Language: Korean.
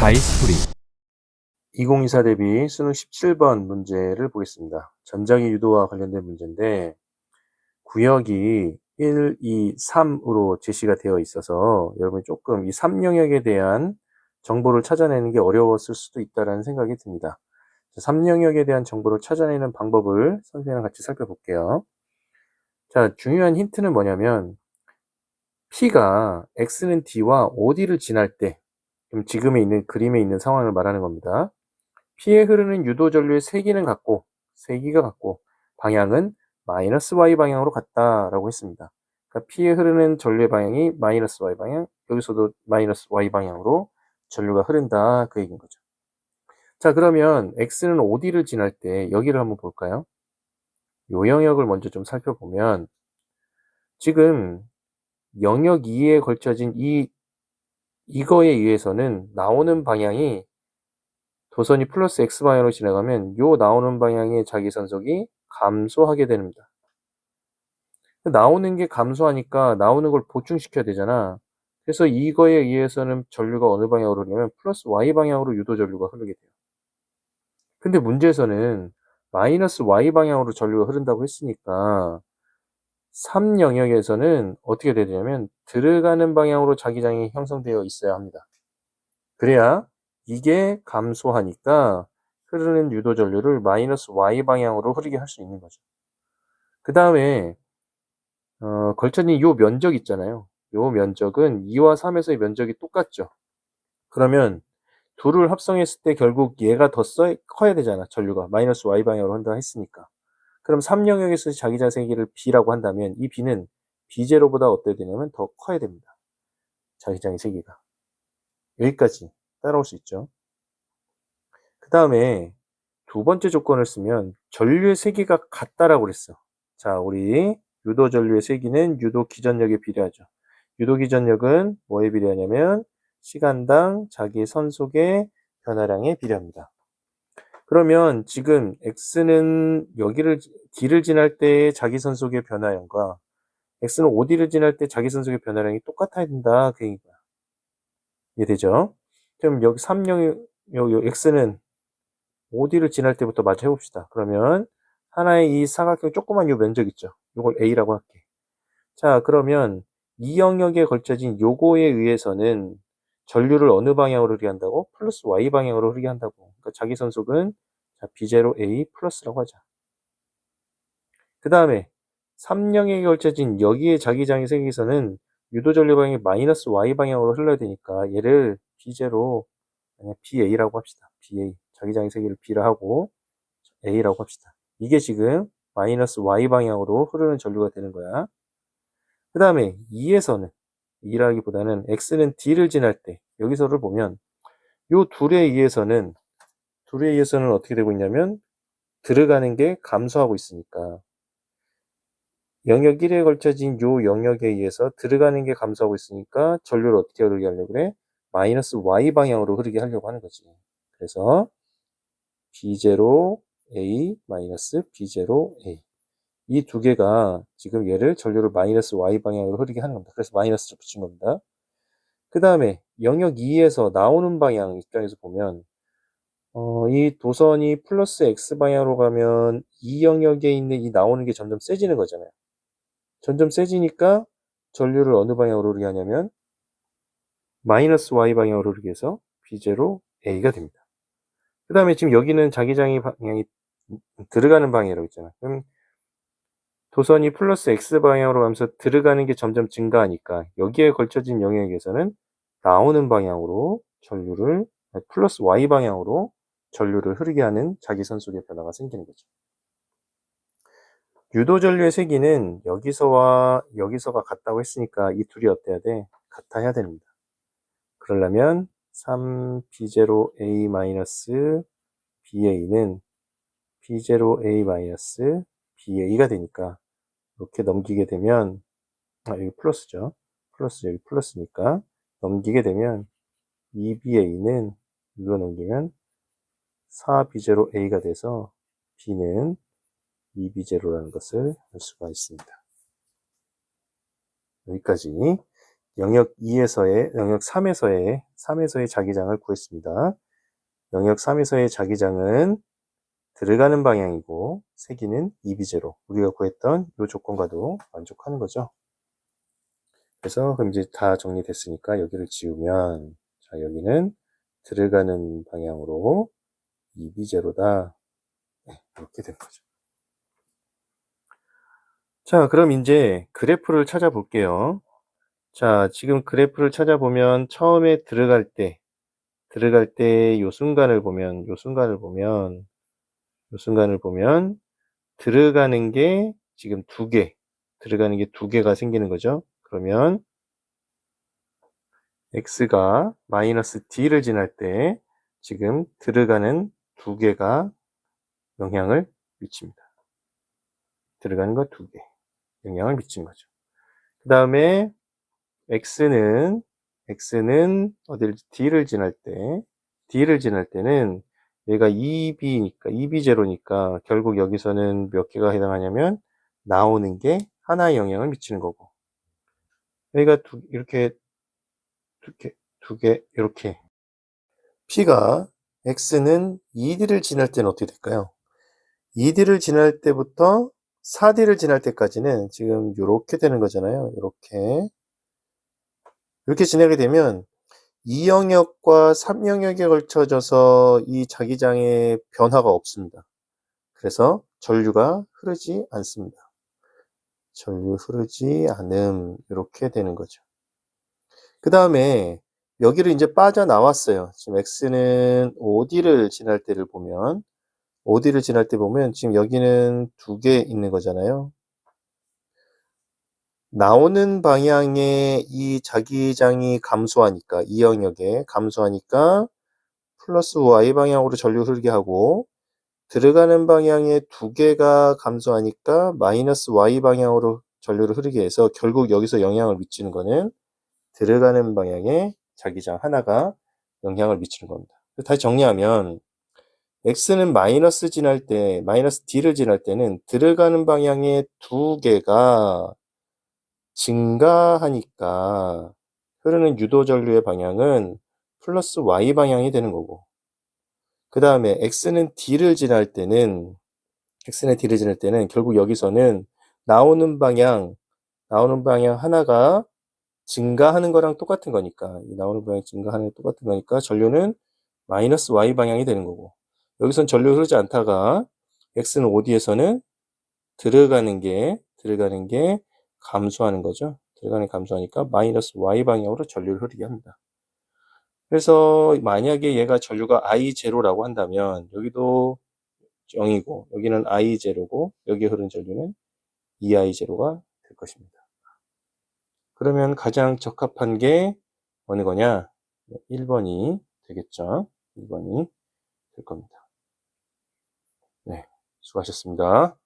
다이스토리 2024 대비 수능 17번 문제를 보겠습니다. 전자기 유도와 관련된 문제인데 구역이 1, 2, 3으로 제시가 되어 있어서 여러분이 조금 이 3영역에 대한 정보를 찾아내는 게 어려웠을 수도 있다는 생각이 듭니다. 3영역에 대한 정보를 찾아내는 방법을 선생님이랑 같이 살펴볼게요. 자, 중요한 힌트는 뭐냐면 P가 X는 D와 OD를 지날 때 지금에 있는 그림에 있는 상황을 말하는 겁니다. P에 흐르는 유도 전류의 세기는 같고 세기가 같고 방향은 마이너스 Y 방향으로 같다라고 했습니다. 그러니까 P에 흐르는 전류의 방향이 마이너스 Y 방향, 여기서도 마이너스 Y 방향으로 전류가 흐른다 그 얘기인 거죠. 자, 그러면 X는 OD를 지날 때 여기를 한번 볼까요? 요 영역을 먼저 좀 살펴보면 지금 영역 2에 걸쳐진 이거에 의해서는 나오는 방향이 도선이 플러스 X방향으로 지나가면 요 나오는 방향의 자기선속이 감소하게 됩니다. 나오는 게 감소하니까 나오는 걸 보충시켜야 되잖아. 그래서 이거에 의해서는 전류가 어느 방향으로 흐르냐면 플러스 Y 방향으로 유도 전류가 흐르게 돼요. 근데 문제에서는 마이너스 Y 방향으로 전류가 흐른다고 했으니까 3영역에서는 어떻게 되냐면 들어가는 방향으로 자기장이 형성되어 있어야 합니다. 그래야 이게 감소하니까 흐르는 유도 전류를 마이너스 Y 방향으로 흐르게 할 수 있는 거죠. 그 다음에 걸쳐진 요 면적 있잖아요. 요 면적은 2와 3에서의 면적이 똑같죠. 그러면 둘을 합성했을 때 결국 얘가 더 커야 되잖아. 전류가 마이너스 Y 방향으로 한다 했으니까. 그럼 3영역에서 자기장 세기를 B라고 한다면 이 B는 B0보다 어때야 되냐면 더 커야 됩니다. 자기장의 세기가. 여기까지 따라올 수 있죠. 그 다음에 두 번째 조건을 쓰면 전류의 세기가 같다라고 그랬어. 자, 우리 유도 전류의 세기는 유도 기전력에 비례하죠. 유도 기전력은 뭐에 비례하냐면 시간당 자기 선속의 변화량에 비례합니다. 그러면 지금 X는 여기를 D를 지날 때의 자기 선속의 변화량과 X는 OD를 지날 때 자기 선속의 변화량이 똑같아야 된다 그 얘기가 이해되죠? 그럼 여기 3영 X는 OD를 지날 때부터 마저 해봅시다. 그러면 하나의 이 사각형 조그만 요 면적 있죠. 요걸 A라고 할게. 자, 그러면 이 영역에 걸쳐진 요거에 의해서는 전류를 어느 방향으로 흐르게 한다고? 플러스 Y 방향으로 흐르게 한다고. 그러니까 자기 선속은 B0A 플러스라고 하자. 그 다음에 3영역에 걸쳐진 여기에 자기장의 세기에서는 유도 전류 방향이 마이너스 Y 방향으로 흘러야 되니까 얘를 B0, 아니 BA라고 합시다. BA. 자기장의 세기를 B라 하고 A라고 합시다. 이게 지금 마이너스 Y 방향으로 흐르는 전류가 되는 거야. 그 다음에 2에서는 2라기보다는 X는 D를 지날 때 여기서를 보면 요 둘에 의해서는 어떻게 되고 있냐면 들어가는 게 감소하고 있으니까 영역 1에 걸쳐진 요 영역에 의해서 들어가는 게 감소하고 있으니까 전류를 어떻게 흐르게 하려고 그래? 마이너스 Y 방향으로 흐르게 하려고 하는 거지. 그래서 B0A 마이너스 B0A 이 두 개가 지금 얘를 전류를 마이너스 Y 방향으로 흐르게 하는 겁니다. 그래서 마이너스를 붙인 겁니다. 그 다음에 영역 2에서 나오는 방향 입장에서 보면 이 도선이 플러스 X 방향으로 가면 이 영역에 있는 이 나오는 게 점점 세지는 거잖아요. 점점 세지니까 전류를 어느 방향으로 흐르게 하냐면 마이너스 Y 방향으로 흐르게 해서 B0A가 됩니다. 그 다음에 지금 여기는 자기장의 방향이 들어가는 방향이라고 있잖아요. 그럼 도선이 플러스 X 방향으로 가면서 들어가는 게 점점 증가하니까 여기에 걸쳐진 영역에서는 나오는 방향으로 전류를 플러스 Y 방향으로 전류를 흐르게 하는 자기선속의 변화가 생기는 거죠. 유도 전류의 세기는 여기서와 여기서가 같다고 했으니까 이 둘이 어때야 돼? 같아야 됩니다. 그러려면 3B0A-BA는 B0A-BA가 되니까 이렇게 넘기게 되면 여기 플러스죠. 플러스 여기 플러스니까 넘기게 되면 2BA는 이거 넘기면 4B0A가 돼서 B는 2B0라는 것을 알 수가 있습니다. 여기까지 영역 2에서의, 영역 3에서의 자기장을 구했습니다. 영역 3에서의 자기장은 들어가는 방향이고 세기는 2b0. 우리가 구했던 이 조건과도 만족하는 거죠. 그래서 그럼 이제 다 정리됐으니까 여기를 지우면, 자, 여기는 들어가는 방향으로 2b0다. 네, 이렇게 된 거죠. 자, 그럼 이제 그래프를 찾아볼게요. 자, 지금 그래프를 찾아보면 처음에 들어갈 때 요 순간을 보면 들어가는 게 지금 들어가는 게 두 개가 생기는 거죠. 그러면 x가 마이너스 d를 지날 때 지금 들어가는 두 개가 영향을 미칩니다. 들어가는 거 두 개 영향을 미치는 거죠. 그 다음에 x는 어딜 d를 지날 때는 얘가 2b0니까 결국 여기서는 몇 개가 해당하냐면 나오는 게 하나의 영향을 미치는 거고, 여기가 이렇게 이렇게 p가 x는 2d를 지날 때는 어떻게 될까요? 2d를 지날 때부터 4d를 지날 때까지는 지금 이렇게 되는 거잖아요. 이렇게 지나게 되면 2영역과 3영역에 걸쳐져서 이 자기장의 변화가 없습니다. 그래서 전류가 흐르지 않습니다. 전류 흐르지 않음, 이렇게 되는 거죠. 그 다음에 여기를 이제 빠져나왔어요. 지금 x는 5d를 지날 때를 보면, 지금 여기는 두 개 있는 거잖아요. 나오는 방향에 이 자기장이 감소하니까, 이 영역에 감소하니까 플러스 y 방향으로 전류 흐르게 하고, 들어가는 방향에 두 개가 감소하니까 마이너스 y 방향으로 전류를 흐르게 해서 결국 여기서 영향을 미치는 거는 들어가는 방향에 자기장 하나가 영향을 미치는 겁니다. 다시 정리하면 x는 마이너스 d를 지날 때는 들어가는 방향에 두 개가 증가하니까 흐르는 유도 전류의 방향은 플러스 y 방향이 되는 거고, 그 다음에 x는 d를 지날 때는 결국 여기서는 나오는 방향 하나가 증가하는 거랑 똑같은 거니까, 이 나오는 방향 증가하는 게 똑같은 거니까 전류는 마이너스 y 방향이 되는 거고, 여기선 전류 흐르지 않다가 x는 OD에서는 들어가는 게 감소하는 거죠. 들어가는 게 감소하니까 마이너스 y 방향으로 전류를 흐르게 합니다. 그래서 만약에 얘가 전류가 I0라고 한다면 여기도 0이고 여기는 I0고 여기에 흐르는 전류는 2I0가 될 것입니다. 그러면 가장 적합한 게 어느 거냐? 1번이 되겠죠. 1번이 될 겁니다. 네, 수고하셨습니다.